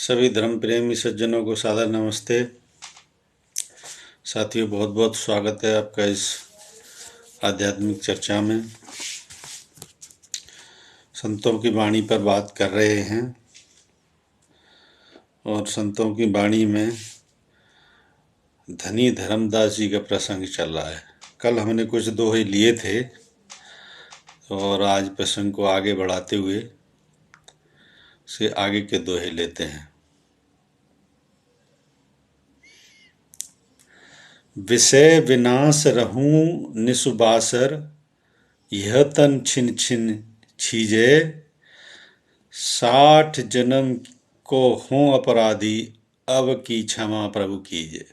सभी धर्म प्रेमी सज्जनों को सादर नमस्ते। साथियों, बहुत बहुत स्वागत है आपका इस आध्यात्मिक चर्चा में। संतों की वाणी पर बात कर रहे हैं और संतों की वाणी में धनी धर्मदास जी का प्रसंग चल रहा है। कल हमने कुछ दोहे लिए थे और आज प्रसंग को आगे बढ़ाते हुए से आगे के दोहे लेते हैं। विषय विनाश रहूं निसुबासर, यह तन छिन छिन छीजे। 60 जन्म को हों अपराधी, अब की क्षमा प्रभु कीजे।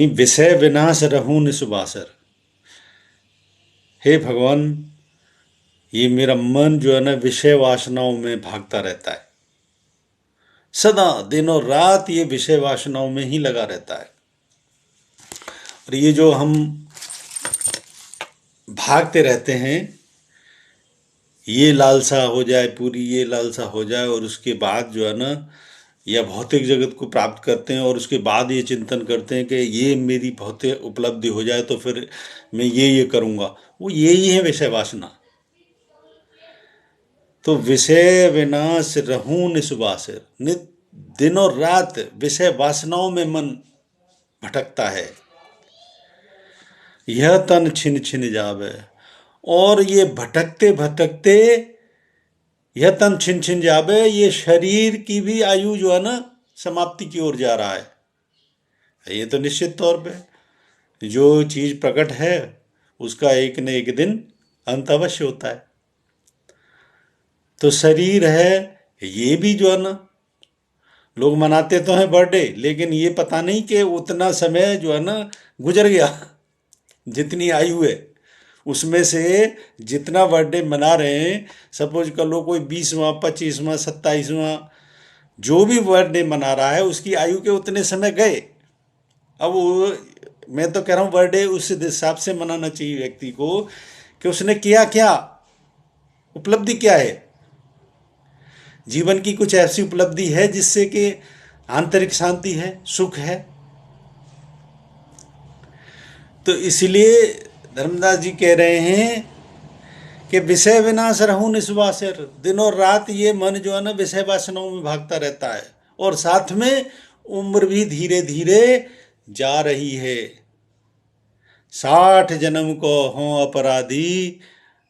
विषय विनाश रहूं निसुबासर, हे भगवान, ये मेरा मन जो है ना विषय वासनाओं में भागता रहता है। सदा दिन और रात ये विषय वासनाओं में ही लगा रहता है। और ये जो हम भागते रहते हैं, ये लालसा हो जाए पूरी, ये लालसा हो जाए और उसके बाद जो है ना या भौतिक जगत को प्राप्त करते हैं और उसके बाद ये चिंतन करते हैं कि ये मेरी भौतिक उपलब्धि हो जाए तो फिर मैं ये करूँगा। वो यही है विषय वासना। तो विषय विनाश रहूं निसुबासर, दिन और रात विषय वासनाओं में मन भटकता है। यह तन छिन छिन जावे, और ये भटकते भटकते यह तन छिन छिन जावे, ये शरीर की भी आयु जो है ना समाप्ति की ओर जा रहा है। ये तो निश्चित तौर पे जो चीज प्रकट है उसका एक न एक दिन अंत अवश्य होता है। तो शरीर है, ये भी जो है ना, लोग मनाते तो हैं बर्थडे, लेकिन ये पता नहीं कि उतना समय जो है ना गुजर गया। जितनी आयु है उसमें से जितना बर्थडे मना रहे हैं, सपोज कर लो कोई 20वां 25वां 27वां जो भी बर्थडे मना रहा है, उसकी आयु के उतने समय गए। अब वो, मैं तो कह रहा हूँ बर्थडे उस हिसाब से मनाना चाहिए व्यक्ति को कि उसने किया क्या, उपलब्धि क्या है। जीवन की कुछ ऐसी उपलब्धि है जिससे कि आंतरिक शांति है, सुख है। तो इसलिए धर्मदास जी कह रहे हैं कि विषय विनाश रहूं निसुबासर, दिन और रात ये मन जो है ना विषय वासनाओं में भागता रहता है और साथ में उम्र भी धीरे धीरे जा रही है। 60 जन्म को हों अपराधी,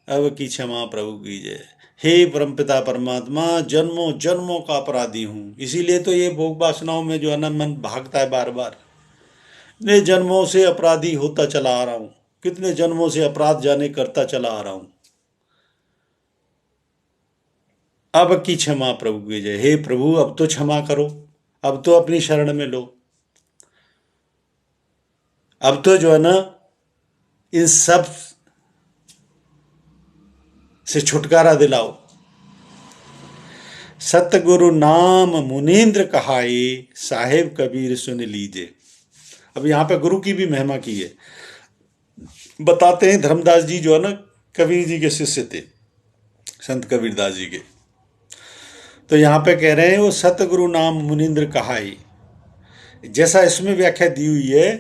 अब की क्षमा प्रभु कीजिए। हे परमपिता परमात्मा, जन्मों जन्मों का अपराधी हूँ, इसीलिए तो ये भोग वासनाओं में जो है ना मन भागता है बार बार। कितने जन्मों से अपराधी होता चला आ रहा हूँ, कितने जन्मों से अपराध जाने करता चला आ रहा हूँ, अब की क्षमा प्रभु कीजिए। हे प्रभु, अब तो क्षमा करो, अब तो अपनी शरण में लो, अब तो जो है ना इन सब से छुटकारा दिलाओ। सतगुरु नाम मुनीन्द्र कहाए, साहेब कबीर सुन लीजिए। अब यहाँ पे गुरु की भी महिमा की है। बताते हैं धर्मदास जी जो है ना कबीर जी के शिष्य थे, संत कबीरदास जी के। तो यहाँ पे कह रहे हैं वो सतगुरु नाम मुनीन्द्र कहाए। जैसा इसमें व्याख्या दी हुई है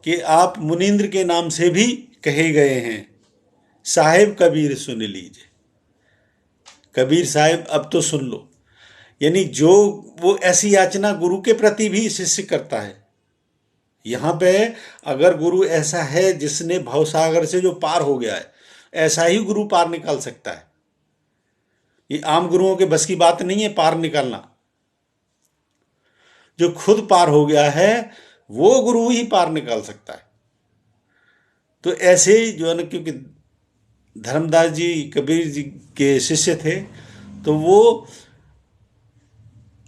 कि आप मुनीन्द्र के नाम से भी कहे गए हैं, साहेब कबीर सुन लीजिए। कबीर साहेब अब तो सुन लो। यानी जो वो ऐसी याचना गुरु के प्रति भी शिष्य करता है। यहाँ पे अगर गुरु ऐसा है जिसने भवसागर से जो पार हो गया है, ऐसा ही गुरु पार निकाल सकता है। ये आम गुरुओं के बस की बात नहीं है पार निकालना। जो खुद पार हो गया है वो गुरु ही पार निकाल सकता है। तो ऐसे ही जो है ना, क्योंकि धर्मदास जी कबीर जी के शिष्य थे, तो वो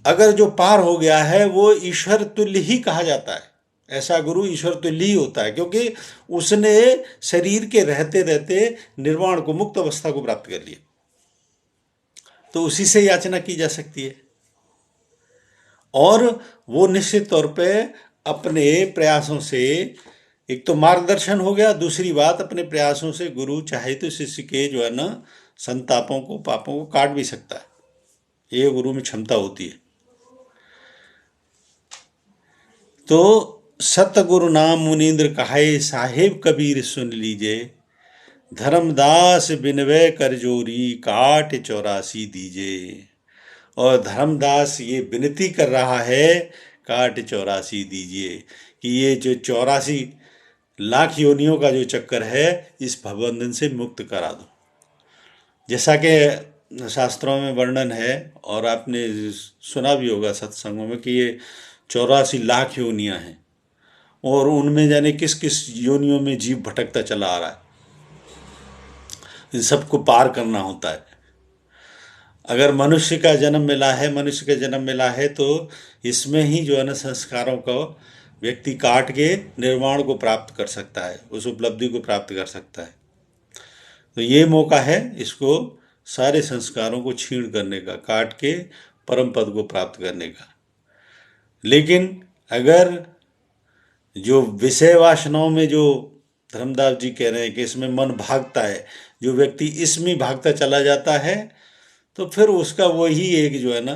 अगर जो पार हो गया है वो ईश्वर तुल्य ही कहा जाता है। ऐसा गुरु ईश्वर तुल्य ही होता है, क्योंकि उसने शरीर के रहते रहते निर्वाण को, मुक्त अवस्था को प्राप्त कर लिया। तो उसी से याचना की जा सकती है। और वो निश्चित तौर पे अपने प्रयासों से, एक तो मार्गदर्शन हो गया, दूसरी बात अपने प्रयासों से गुरु चाहे तो शिष्य के जो है ना संतापों को, पापों को काट भी सकता है। ये गुरु में क्षमता होती है। तो सतगुरु नाम मुनीन्द्र कहाए, साहेब कबीर सुन लीजिए। धर्मदास बिनवै कर जोरी, काट 84 दीजिए। और धर्मदास ये विनती कर रहा है, काट 84 दीजिए, कि ये जो 84 लाख योनियों का जो चक्कर है, इस भवबंधन से मुक्त करा दो। जैसा कि शास्त्रों में वर्णन है, और आपने सुना भी होगा सत्संगों में, कि ये 84 लाख योनियां हैं, और उनमें जाने किस किस योनियों में जीव भटकता चला आ रहा है। इन सबको पार करना होता है। अगर मनुष्य का जन्म मिला है तो इसमें ही जो है ना संस्कारों को व्यक्ति काट के निर्वाण को प्राप्त कर सकता है, उस उपलब्धि को प्राप्त कर सकता है। तो ये मौका है इसको सारे संस्कारों को छीण करने का, काट के परम पद को प्राप्त करने का। लेकिन अगर जो विषय वासनाओं में, जो धर्मदास जी कह रहे हैं कि इसमें मन भागता है, जो व्यक्ति इसमें भागता चला जाता है, तो फिर उसका वही एक जो है ना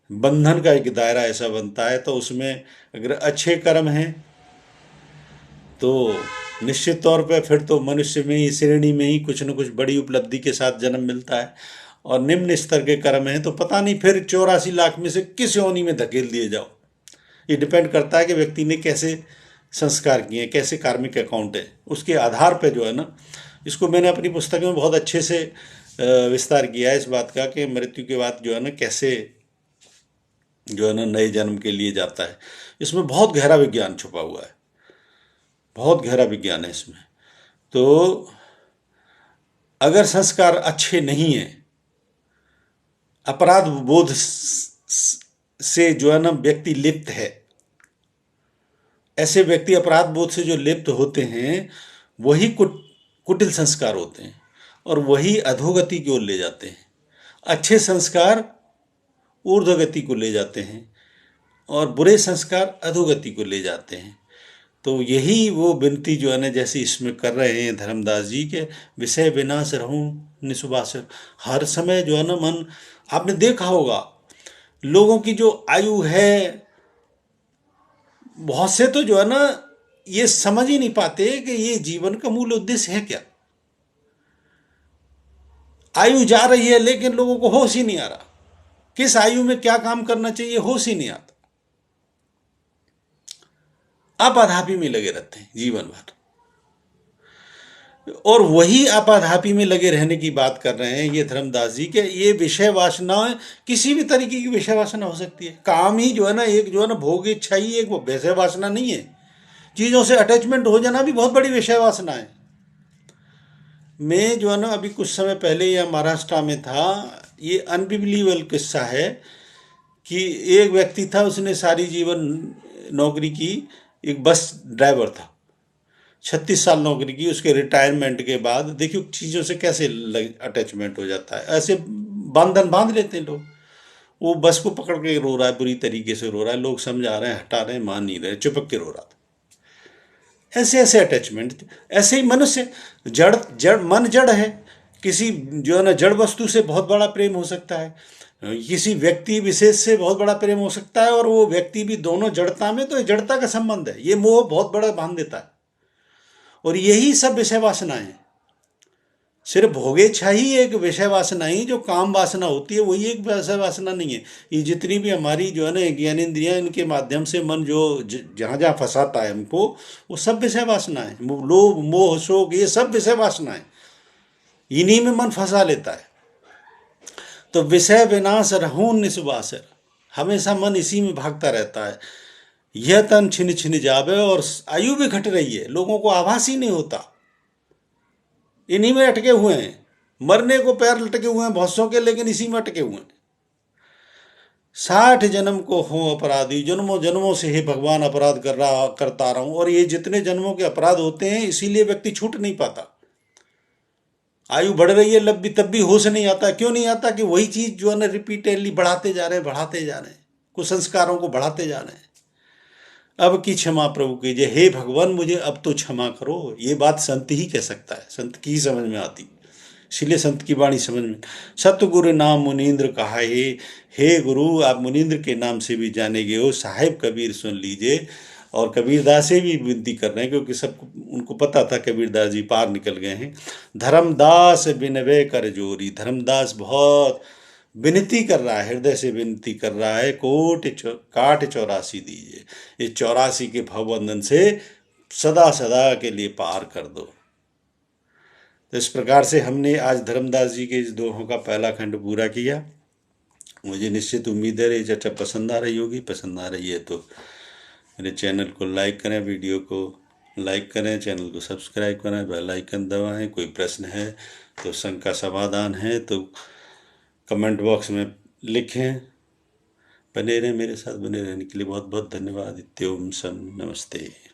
बंधन का एक दायरा ऐसा बनता है। तो उसमें अगर अच्छे कर्म हैं तो निश्चित तौर पे फिर तो मनुष्य में ही, श्रेणी में ही कुछ न कुछ बड़ी उपलब्धि के साथ जन्म मिलता है। और निम्न स्तर के कर्म हैं तो पता नहीं फिर 84 लाख में से किस योनि में धकेल दिए जाओ। ये डिपेंड करता है कि व्यक्ति ने कैसे संस्कार किए, कैसे कार्मिक अकाउंट है, उसके आधार पे जो है ना। इसको मैंने अपनी पुस्तक में बहुत अच्छे से विस्तार किया है इस बात का, कि मृत्यु के बाद जो है ना कैसे जो है ना नए जन्म के लिए जाता है। इसमें बहुत गहरा विज्ञान छुपा हुआ है, बहुत गहरा विज्ञान है इसमें। तो अगर संस्कार अच्छे नहीं हैं, अपराध बोध से जो है ना व्यक्ति लिप्त है, ऐसे व्यक्ति अपराध बोध से जो लिप्त होते हैं वही कुटिल संस्कार होते हैं, और वही अधोगति की ओर ले जाते हैं। अच्छे संस्कार ऊर्ध्वगति को ले जाते हैं, और बुरे संस्कार अधोगति को ले जाते हैं। तो यही वो विनती जो है ना, जैसे इसमें कर रहे हैं धर्मदास जी के, विषय विनाश रहूं निसुबासर। हर समय जो है ना मन, आपने देखा होगा लोगों की जो आयु है, बहुत से तो जो है ना ये समझ ही नहीं पाते कि ये जीवन का मूल उद्देश्य है क्या। आयु जा रही है लेकिन लोगों को होश ही नहीं आ रहा, किस आयु में क्या काम करना चाहिए होश ही नहीं आता। आपाधापी में लगे रहते हैं जीवन भर, और वही आपाधापी में लगे रहने की बात कर रहे हैं ये धर्मदास जी के। ये विषय वासना, किसी भी तरीके की विषय वासना हो सकती है। काम ही जो है ना, एक जो है ना भोग इच्छा ही एक विषय वासना नहीं है। चीज़ों से अटैचमेंट हो जाना भी बहुत बड़ी विषय वासना है। मैं जो है ना अभी कुछ समय पहले या महाराष्ट्र में था, ये अनबिलीवेबल किस्सा है कि एक व्यक्ति था, उसने सारी जीवन नौकरी की, एक बस ड्राइवर था, 36 साल नौकरी की। उसके रिटायरमेंट के बाद देखियो चीज़ों से कैसे अटैचमेंट हो जाता है, ऐसे बंधन बांध लेते हैं लोग। वो बस को पकड़ के रो रहा है, बुरी तरीके से रो रहा है, लोग समझा रहे हैं, हटा रहे हैं, मान नहीं रहे, चिपक के रो रहा था। ऐसे ऐसे अटैचमेंट, ऐसे ही मनुष्य जड़ मन जड़ है। किसी जो है ना जड़ वस्तु से बहुत बड़ा प्रेम हो सकता है, किसी व्यक्ति विशेष से बहुत बड़ा प्रेम हो सकता है, और वो व्यक्ति भी दोनों जड़ता में, तो जड़ता का संबंध है, ये मोह बहुत बड़ा बांध देता है। और यही सब विषय वासना है। सिर्फ भोगेच्छा ही एक विषय वासना ही, जो काम वासना होती है वही एक विषय वासना नहीं है। ये जितनी भी हमारी जो है ना ज्ञानेंद्रियां, इनके माध्यम से मन जो जहाँ जहाँ फंसाता है हमको, वो सब विषय वासना है। लोभ मोह शोक, ये सब विषय वासना है, इन्हीं में मन फंसा लेता है। तो विषय विनाश रहूं निसुबासर, हमेशा मन इसी में भागता रहता है। यह तन छिन छिन जावे, और आयु भी घट रही है, लोगों को आभास ही नहीं होता, इन्हीं में अटके हुए हैं। मरने को पैर लटके हुए हैं बहुत सौ के, लेकिन इसी में अटके हुए हैं। 60 जन्म को हो अपराधी, जन्मों जन्मों से हे भगवान अपराध करता रहा हूं। और ये जितने जन्मों के अपराध होते हैं, इसीलिए व्यक्ति छूट नहीं पाता। आयु बढ़ रही है तब भी होश नहीं आता। क्यों नहीं आता? कि वही चीज जो है ना रिपीटेडली बढ़ाते जा रहे हैं, कुसंस्कारों को बढ़ाते जा रहे हैं। अब की क्षमा प्रभु कीजिए, हे भगवान मुझे अब तो क्षमा करो। ये बात संत ही कह सकता है, संत की ही समझ में आती। इसीलिए संत की वाणी समझ में। सतगुरु नाम मुनींद्र कहा हे गुरु, आप मुनींद्र के नाम से भी जाने गए हो, साहिब कबीर सुन लीजिए। और कबीरदास से भी विनती कर रहे हैं, क्योंकि सबको उनको पता था कबीरदास जी पार निकल गए हैं। धर्मदास बिनवे कर जोरी, धर्मदास बहुत विनती कर रहा है, हृदय से विनती कर रहा है, काट 84 दीजिए, इस 84 के भवबंधन से सदा सदा के लिए पार कर दो। तो इस प्रकार से हमने आज धर्मदास जी के इस दोहों का पहला खंड पूरा किया। मुझे निश्चित उम्मीद है ये चर्चा पसंद आ रही होगी। पसंद आ रही है तो मेरे चैनल को लाइक करें, वीडियो को लाइक करें, चैनल को सब्सक्राइब करें, बेल आइकन दबाएं। कोई प्रश्न है तो शंका समाधान है तो कमेंट बॉक्स में लिखें। बने रहें मेरे साथ, बने रहने के लिए बहुत बहुत धन्यवाद। इत्योम सन, नमस्ते।